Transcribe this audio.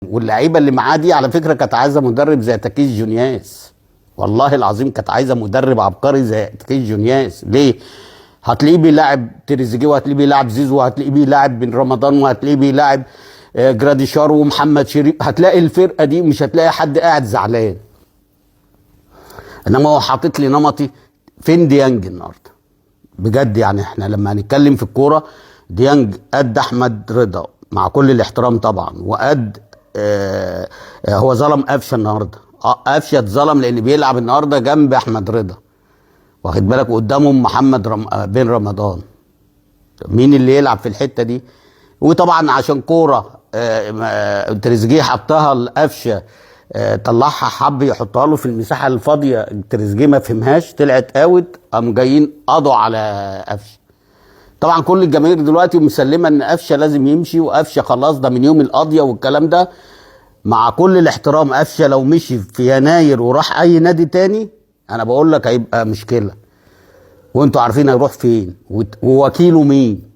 واللعيبه اللي معاه دي على فكره كانت عايزه مدرب زي تاكيز جونياس. والله العظيم كانت عايزه مدرب عبقري زي تاكيز جونياس. ليه؟ هتلاقيه بيلاعب تريزيجيه، وهتلاقيه بيلاعب زيزو، وهتلاقيه بيلاعب بن رمضان، وهتلاقيه بيلاعب جراديشار ومحمد شريف. هتلاقي الفرقه دي مش هتلاقي حد قاعد زعلان. انما هو حاطط لي نمطي. فين ديانج النهارده؟ بجد يعني احنا لما هنتكلم في الكوره، ديانج قد احمد رضا مع كل الاحترام طبعا، وقد هو ظلم قفشه النهارده. قفشه اتظلم لان بيلعب النهارده جنب احمد رضا، واخد بالك، قدامهم محمد بن رمضان. مين اللي يلعب في الحته دي؟ وطبعا عشان كوره تريزيجيه حطها لقفشه، طلعها حب يحطها له في المساحه الفاضيه، تريزيجيه ما فهمهاش، طلعت اوت، قاموا جايين قضوا على قفشه. طبعا كل الجماهير دلوقتي مسلمه ان قفشه لازم يمشي، وقفشه خلاص ده من يوم القضيه والكلام ده. مع كل الاحترام، قفشه لو مشي في يناير وراح اي نادي تاني انا بقول لك هيبقى مشكله، وانتوا عارفين هيروح فين ووكيله مين.